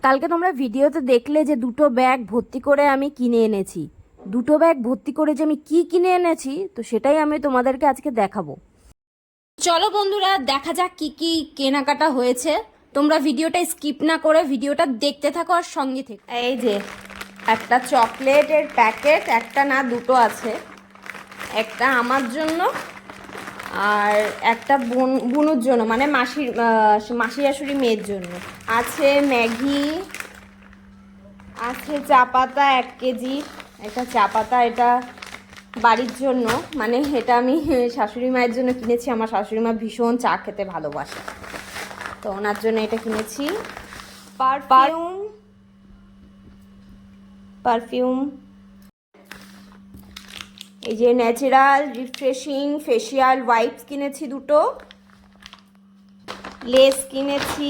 কালকে তোমরা ভিডিওতে দেখলে যে দুটো ব্যাগ ভর্তি করে আমি কিনে এনেছি। দুটো ব্যাগ ভর্তি করে যে আমি কি কিনে এনেছি তো সেটাই আমি তোমাদেরকে আজকে দেখাবো। চলো বন্ধুরা দেখা যাক কি কি কেনাকাটা হয়েছে। তোমরা ভিডিওটা স্কিপ না করে ভিডিওটা দেখতে থাকো আর সঙ্গে থেকো। এই যে একটা চকলেটের প্যাকেট, একটা না দুটো আছে, একটা আমার জন্য আর একটা বুনুর জন্য, মানে মাসি শাশুড়ি মেয়ের জন্য। আছে ম্যাগি, আছে চা পাতা 1 কেজি, এটা চা পাতা, এটা বাড়ির জন্য, মানে এটা আমি শাশুড়ি মায়ের জন্য কিনেছি। আমার শাশুড়ি মা ভীষণ চা খেতে ভালোবাসে, তো ওনার জন্য এটা কিনেছি। পারফিউম এই যে ন্যাচারাল রিফ্রেশিং ফেসিয়াল ওয়াইপস কিনেছি দুটো। লেস কিনেছি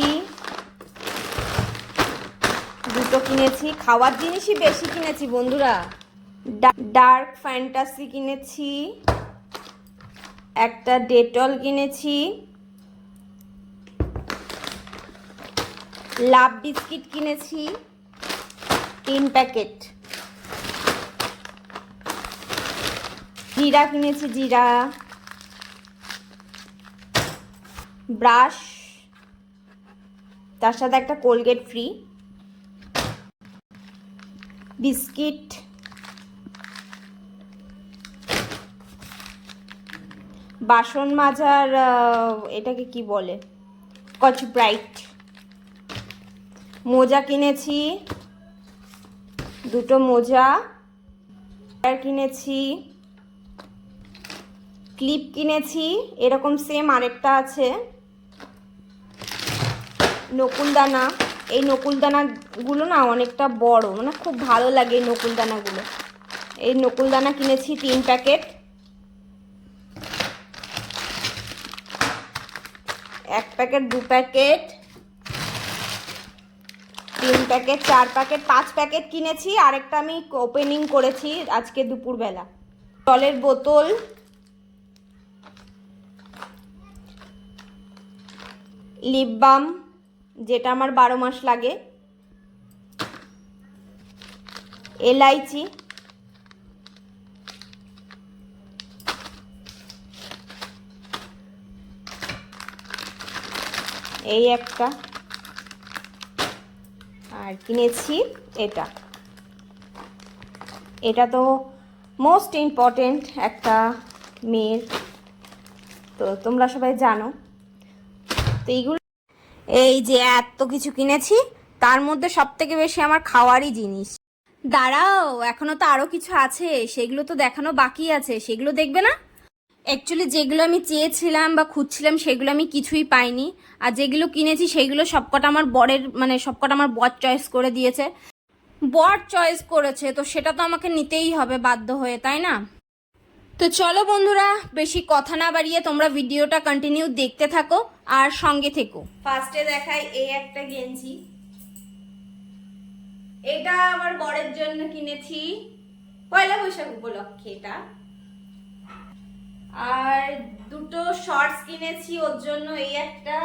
দুটো কিনেছি। খাওয়ার জিনিসই বেশি কিনেছি বন্ধুরা। ডার্ক ফ্যান্টাসি কিনেছি, একটা ডেটল কিনেছি, লাভ বিস্কিট কিনেছি 3 প্যাকেট, জিরা কিনেছি, জিরা, ব্রাশ, তার সাথে একটা কোলগেট ফ্রি, বিস্কিট, বাসন মাজার এটাকে কি বলে, স্কচ ব্রাইট, মোজা কিনেছি দুটো মোজা, কিনেছি ক্লিপ কিনেছি, এরকম সেম আরেকটা আছে, নকুলদানা। এই নকুলদানাগুলো না অনেকটা বড়, মানে খুব ভালো লাগে এই নকুলদানাগুলো। এই নকুলদানা কিনেছি 3 packet, 1 packet 2 packet 3 packet 4 packet 5 packet কিনেছি। আরেকটা আমি ওপেনিং করেছি আজকে দুপুরবেলা। জলের বোতল, লিপ বাম যেটা আমার 12 মাস লাগে, এলাইচি, এই একটা, আর কিনেছি এটা। এটা তো মোস্ট ইম্পর্টেন্ট একটা মেয়ের, তো তোমরা সবাই জানো। তো এইগুলো, এই যে এত কিছু কিনেছি, তার মধ্যে সব থেকে বেশি আমার খাওয়ারই জিনিস। দাঁড়াও, এখনো তো আরো কিছু আছে, সেগুলো তো দেখানো বাকি আছে, সেগুলো দেখবে না? অ্যাকচুয়ালি যেগুলো আমি চেয়েছিলাম বা খুঁজছিলাম সেগুলো আমি কিছুই পাইনি, আর যেগুলো কিনেছি সেগুলো সবকটা আমার বরের, মানে সবকটা আমার বর চয়েস করে দিয়েছে। বর চয়েস করেছে তো সেটা তো আমাকে নিতেই হবে বাধ্য হয়ে, তাই না? তো চলো বন্ধুরা, বেশি কথা না বাড়িয়ে তোমরা ভিডিওটা কন্টিনিউ দেখতে থাকো আর সঙ্গে থেকো। ফার্স্টে দেখাই এই একটা গেঞ্জি, এটা আমার বরের জন্য কিনেছি পয়লা বৈশাখ উপলক্ষে এটা। আর দুটো শর্টস কিনেছি ওর জন্য, এই একটা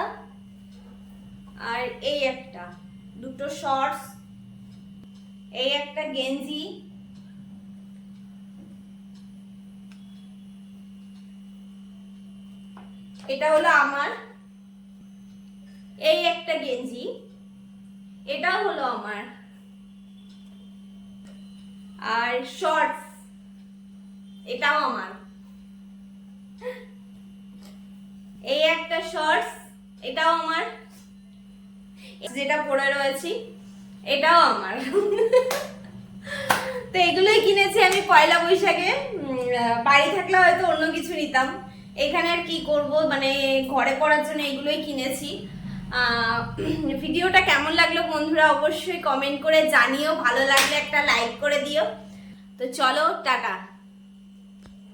আর এই একটা, দুটো শর্টস, এই একটা গেঞ্জি, এটা হলো আমার, এই একটা গেঞ্জি, এটাও হলো আমার, আর শর্টস এটাও আমার, এই একটা শর্টস এটাও আমার, যেটা পরে রয়েছি এটাও আমার। তো এগুলোই কিনেছি আমি পয়লা বৈশাখে। বাড়ি থাকলে হয়তো অন্য কিছু নিতাম, এখানে আর কি করব, মানে ঘরে পরার জন্য এগুলোই কিনেছি। ভিডিওটা কেমন লাগলো বন্ধুরা অবশ্যই কমেন্ট করে জানিও, ভালো লাগলে একটা লাইক করে দিও। তো চলো টাটা।